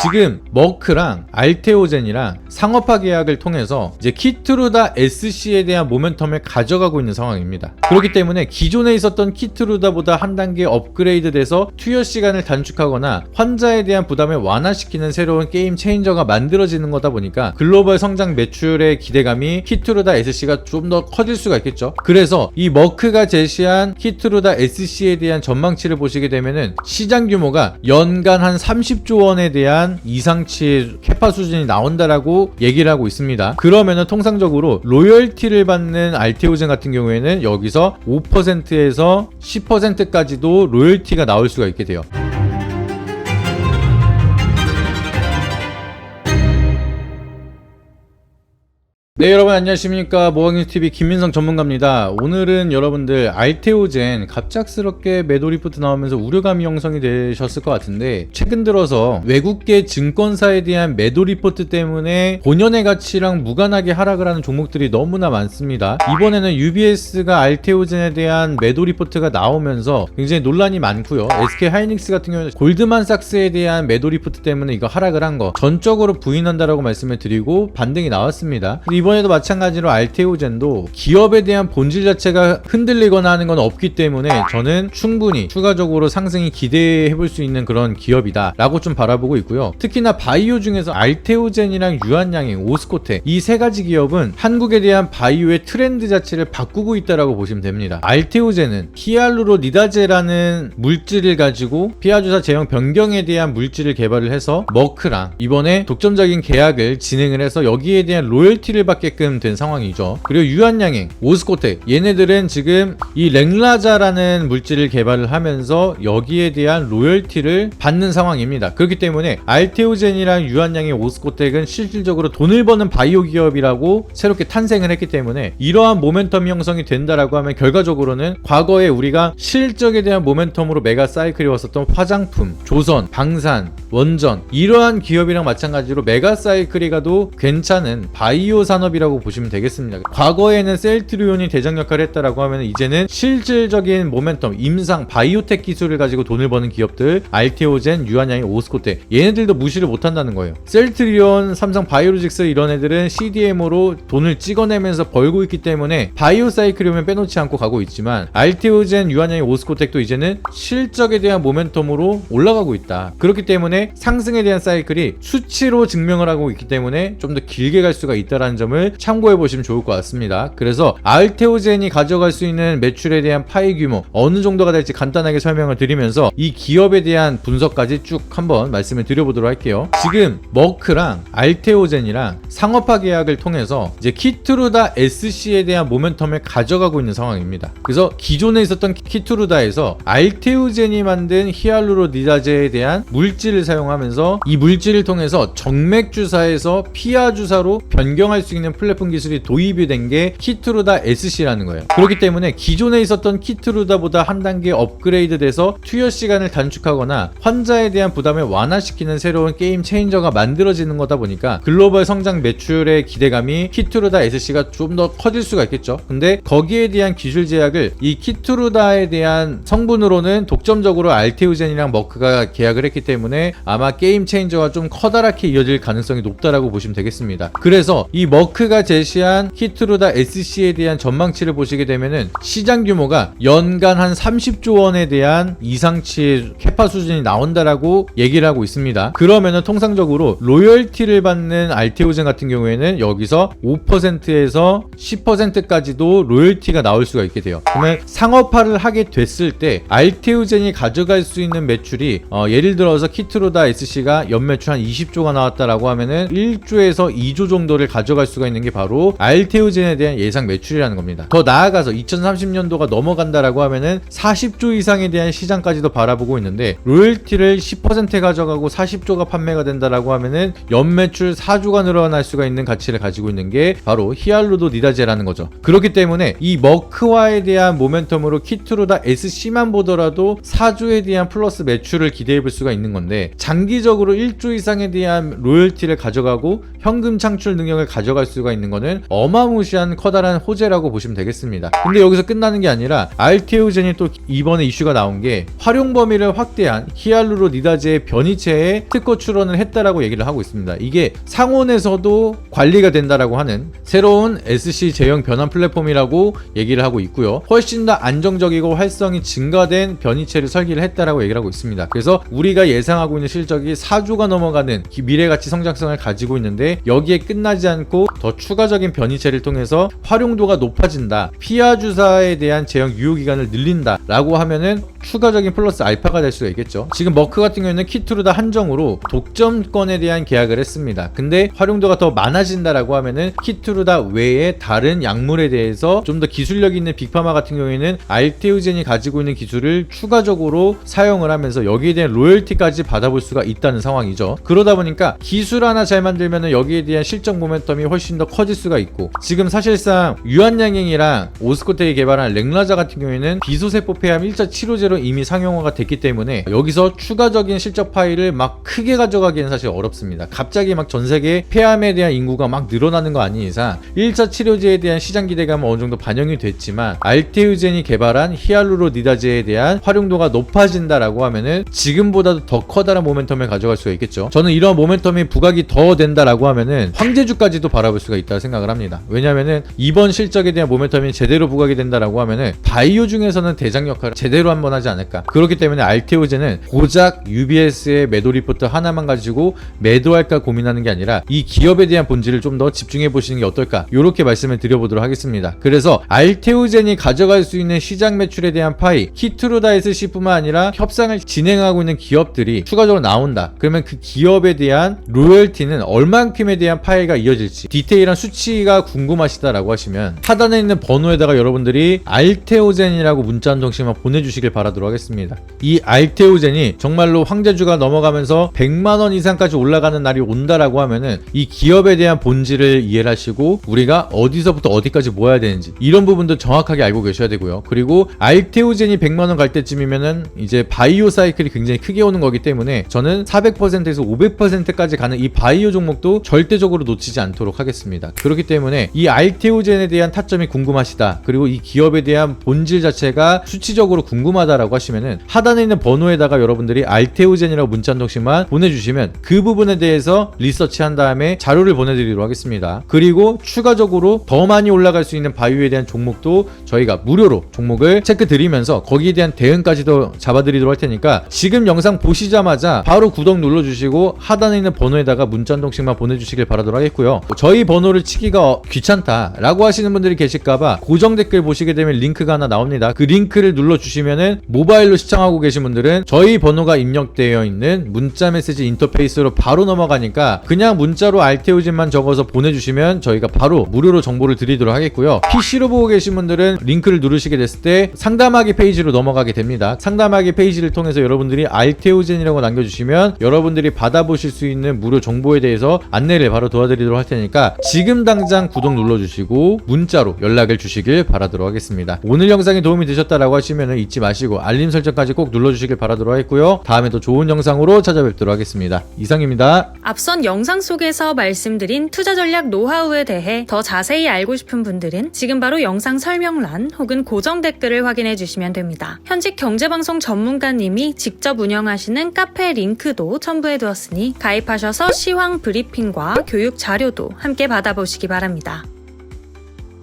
지금 머크랑 알테오젠이랑 상업화 계약을 통해서 이제 키트루다 SC에 대한 모멘텀을 가져가고 있는 상황입니다. 그렇기 때문에 기존에 있었던 키트루다보다 한 단계 업그레이드 돼서 투여 시간을 단축하거나 환자에 대한 부담을 완화시키는 새로운 게임 체인저가 만들어지는 거다 보니까 글로벌 성장 매출의 기대감이 키트루다 SC가 좀 더 커질 수가 있겠죠. 그래서 이 머크가 제시한 키트루다 SC에 대한 전망치를 보시게 되면은 시장 규모가 연간 한 30조 원에 대한 이상치의 캐파 수준이 나온다라고 얘기를 하고 있습니다. 그러면은 통상적으로 로열티를 받는 알테오젠 같은 경우에는 여기서 5%에서 10%까지도 로열티가 나올 수가 있게 돼요. 네, 여러분 안녕하십니까. 모강뉴스TV 김민성 전문가입니다. 오늘은 여러분들 알테오젠 갑작스럽게 매도 리포트 나오면서 우려감이 형성이 되셨을 것 같은데, 최근 들어서 외국계 증권사에 대한 매도 리포트 때문에 본연의 가치랑 무관하게 하락을 하는 종목들이 너무나 많습니다. 이번에는 UBS가 알테오젠에 대한 매도 리포트가 나오면서 굉장히 논란이 많고요. SK하이닉스 같은 경우는 골드만삭스에 대한 매도 리포트 때문에 이거 하락을 한 거 전적으로 부인한다라고 말씀을 드리고 반등이 나왔습니다. 이번에도 마찬가지로 알테오젠도 기업에 대한 본질 자체가 흔들리거나 하는 건 없기 때문에 저는 충분히 추가적으로 상승이 기대해 볼 수 있는 그런 기업이다 라고 좀 바라보고 있고요. 특히나 바이오 중에서 알테오젠이랑 유한양행, 오스코텍 이 세 가지 기업은 한국에 대한 바이오의 트렌드 자체를 바꾸고 있다라고 보시면 됩니다. 알테오젠은 히알루로니다제라는 물질을 가지고 피하주사 제형 변경에 대한 물질을 개발을 해서 머크랑 이번에 독점적인 계약을 진행을 해서 여기에 대한 로열티를 받게끔 된 상황이죠. 그리고 유한양행, 오스코텍 얘네들은 지금 이 랭라자라는 물질을 개발을 하면서 여기에 대한 로열티를 받는 상황입니다. 그렇기 때문에 알테오젠이랑 유한양행, 오스코텍은 실질적으로 돈을 버는 바이오 기업이라고 새롭게 탄생을 했기 때문에 이러한 모멘텀 형성이 된다라고 하면 결과적으로는 과거에 우리가 실적에 대한 모멘텀으로 메가 사이클이 왔었던 화장품, 조선, 방산, 원전 이러한 기업이랑 마찬가지로 메가 사이클이 가도 괜찮은 바이오 산업이라고 보시면 되겠습니다. 과거에는 셀트리온이 대장 역할을 했다라고 하면 이제는 실질적인 모멘텀, 임상, 바이오텍 기술을 가지고 돈을 버는 기업들 알테오젠, 유한양행, 오스코텍 얘네들도 무시를 못한다는 거예요. 셀트리온, 삼성 바이오로직스 이런 애들은 CDMO로 돈을 찍어내면서 벌고 있기 때문에 바이오 사이클이 오면 빼놓지 않고 가고 있지만 알테오젠, 유한양행, 오스코텍도 이제는 실적에 대한 모멘텀으로 올라가고 있다. 그렇기 때문에 상승에 대한 사이클이 수치로 증명을 하고 있기 때문에 좀 더 길게 갈 수가 있다라는 점을 참고해 보시면 좋을 것 같습니다. 그래서 알테오젠이 가져갈 수 있는 매출에 대한 파이 규모 어느 정도가 될지 간단하게 설명을 드리면서 이 기업에 대한 분석까지 쭉 한번 말씀을 드려보도록 할게요. 지금 머크랑 알테오젠이랑 상업화 계약을 통해서 이제 키트루다 SC에 대한 모멘텀을 가져가고 있는 상황입니다. 그래서 기존에 있었던 키트루다에서 알테오젠이 만든 히알루로니다제에 대한 물질을 사용하면서 이 물질을 통해서 정맥 주사에서 피하 주사로 변경할 수 있는 플랫폼 기술이 도입이 된 게 키트루다 SC라는 거예요. 그렇기 때문에 기존에 있었던 키트루다보다 한 단계 업그레이드 돼서 투여 시간을 단축하거나 환자에 대한 부담을 완화시키는 새로운 게임 체인저가 만들어지는 거다 보니까 글로벌 성장 매출의 기대감이 키트루다 SC가 좀 더 커질 수가 있겠죠. 근데 거기에 대한 기술 제약을 이 키트루다에 대한 성분으로는 독점적으로 알테오젠이랑 머크가 계약을 했기 때문에 아마 게임 체인저가 좀 커다랗게 이어질 가능성이 높다라고 보시면 되겠습니다. 그래서 이 머크가 제시한 키트루다 SC에 대한 전망치를 보시게 되면은 시장 규모가 연간 한 30조 원에 대한 이상치의 캐파 수준이 나온다라고 얘기를 하고 있습니다. 그러면은 통상적으로 로열티를 받는 알테오젠 같은 경우에는 여기서 5%에서 10%까지도 로열티가 나올 수가 있게 돼요. 그러면 상업화를 하게 됐을 때 알테오젠이 가져갈 수 있는 매출이 예를 들어서 키트루다 SC가 연매출 한 20조가 나왔다라고 하면은 1조에서 2조 정도를 가져갈 수가 있는 게 바로 알테오젠에 대한 예상 매출이라는 겁니다. 더 나아가서 2030년도가 넘어간다라고 하면은 40조 이상에 대한 시장까지도 바라보고 있는데 로열티를 10% 가져가고 40조가 판매가 된다라고 하면은 연매출 4조가 늘어날 수가 있는 가치를 가지고 있는 게 바로 히알루로니다제라는 거죠. 그렇기 때문에 이 머크와에 대한 모멘텀으로 키트루다 SC만 보더라도 4조에 대한 플러스 매출을 기대해 볼 수가 있는 건데 장기적으로 1조 이상에 대한 로열티를 가져가고 현금 창출 능력을 가져갈 수 수가 있는 거는 어마무시한 커다란 호재라고 보시면 되겠습니다. 근데 여기서 끝나는 게 아니라 알테오젠이 또 이번에 이슈가 나온 게 활용 범위를 확대한 히알루로니다제의 변이체에 특허 출원을 했다라고 얘기를 하고 있습니다. 이게 상온에서도 관리가 된다라고 하는 새로운 SC 제형 변환 플랫폼이라고 얘기를 하고 있고요. 훨씬 더 안정적이고 활성이 증가된 변이체를 설계를 했다라고 얘기를 하고 있습니다. 그래서 우리가 예상하고 있는 실적이 4조가 넘어가는 미래가치 성장성을 가지고 있는데 여기에 끝나지 않고 더 추가적인 변이체를 통해서 활용도가 높아진다, 피하 주사에 대한 제형 유효기간을 늘린다 라고 하면은 추가적인 플러스 알파가 될 수가 있겠죠. 지금 머크 같은 경우에는 키투르다 한정으로 독점권에 대한 계약을 했습니다. 근데 활용도가 더 많아진다라고 하면은 키투르다 외에 다른 약물에 대해서 좀 더 기술력 있는 빅파마 같은 경우에는 알테오젠이 가지고 있는 기술을 추가적으로 사용을 하면서 여기에 대한 로열티까지 받아볼 수가 있다는 상황이죠. 그러다 보니까 기술 하나 잘 만들면은 여기에 대한 실적 모멘텀이 훨씬 더 커질 수가 있고, 지금 사실상 유한양행이랑 오스코텍이 개발한 랭라자 같은 경우에는 비소세포 폐암 1차 치료제로 이미 상용화가 됐기 때문에 여기서 추가적인 실적 파일을 막 크게 가져가기에는 사실 어렵습니다. 갑자기 막 전 세계 폐암에 대한 인구가 막 늘어나는 거 아닌 이상 1차 치료제에 대한 시장 기대감은 어느 정도 반영이 됐지만 알테오젠이 개발한 히알루로니다제에 대한 활용도가 높아진다라고 하면은 지금보다도 더 커다란 모멘텀을 가져갈 수가 있겠죠. 저는 이런 모멘텀이 부각이 더 된다라고 하면은 황제주까지도 바라볼 수가 있다고 생각을 합니다. 왜냐면은 이번 실적에 대한 모멘텀이 제대로 부각이 된다라고 하면은 바이오 중에서는 대장 역할을 제대로 한번 하지 않을까. 그렇기 때문에 알테오젠은 고작 UBS의 매도 리포트 하나만 가지고 매도할까 고민하는 게 아니라 이 기업에 대한 본질을 좀 더 집중해 보시는 게 어떨까, 이렇게 말씀을 드려보도록 하겠습니다. 그래서 알테오젠이 가져갈 수 있는 시장 매출에 대한 파이, 키투르다 SC뿐만 아니라 협상을 진행하고 있는 기업들이 추가적으로 나온다. 그러면 그 기업에 대한 로열티는 얼만큼에 대한 파이가 이어질지 디테일한 수치가 궁금하시다라고 하시면 하단에 있는 번호에다가 여러분들이 알테오젠이라고 문자 한 통씩만 보내주시길 바라도록 하겠습니다. 이 알테오젠이 정말로 황제주가 넘어가면서 100만원 이상까지 올라가는 날이 온다라고 하면은 이 기업에 대한 본질을 이해를 하시고 우리가 어디서부터 어디까지 모아야 되는지 이런 부분도 정확하게 알고 계셔야 되고요. 그리고 알테오젠이 100만원 갈 때쯤이면은 이제 바이오 사이클이 굉장히 크게 오는 거기 때문에 저는 400%에서 500%까지 가는 이 바이오 종목도 절대적으로 놓치지 않도록 하겠습니다. 그렇기 때문에 이 알테오젠에 대한 타점이 궁금하시다, 그리고 이 기업에 대한 본질 자체가 수치적으로 궁금하다라고 하시면은 하단에 있는 번호에다가 여러분들이 알테오젠이라고 문자 한 통씩만 보내주시면 그 부분에 대해서 리서치한 다음에 자료를 보내드리도록 하겠습니다. 그리고 추가적으로 더 많이 올라갈 수 있는 바이오에 대한 종목도 저희가 무료로 종목을 체크 드리면서 거기에 대한 대응까지도 잡아드리도록 할 테니까 지금 영상 보시자마자 바로 구독 눌러주시고 하단에 있는 번호에다가 문자 한 통씩만 보내주시길 바라도록 하겠고요. 저희 번호를 치기가 귀찮다 라고 하시는 분들이 계실까봐 고정 댓글 보시게 되면 링크가 하나 나옵니다. 그 링크를 눌러주시면은 모바일로 시청하고 계신 분들은 저희 번호가 입력되어 있는 문자 메시지 인터페이스로 바로 넘어가니까 그냥 문자로 알테오젠만 적어서 보내주시면 저희가 바로 무료로 정보를 드리도록 하겠고요. PC로 보고 계신 분들은 링크를 누르시게 됐을 때 상담하기 페이지로 넘어가게 됩니다. 상담하기 페이지를 통해서 여러분들이 알테오젠이라고 남겨주시면 여러분들이 받아보실 수 있는 무료 정보에 대해서 안내를 바로 도와드리도록 할 테니까 지금 당장 구독 눌러주시고 문자로 연락을 주시길 바라도록 하겠습니다. 오늘 영상이 도움이 되셨다라고 하시면 잊지 마시고 알림 설정까지 꼭 눌러주시길 바라도록 하겠고요. 다음에 또 좋은 영상으로 찾아뵙도록 하겠습니다. 이상입니다. 앞선 영상 속에서 말씀드린 투자 전략 노하우에 대해 더 자세히 알고 싶은 분들은 지금 바로 영상 설명란 혹은 고정 댓글을 확인해 주시면 됩니다. 현직 경제방송 전문가님이 직접 운영하시는 카페 링크도 첨부해 두었으니 가입하셔서 시황 브리핑과 교육 자료도 함께 받아보시기 바랍니다.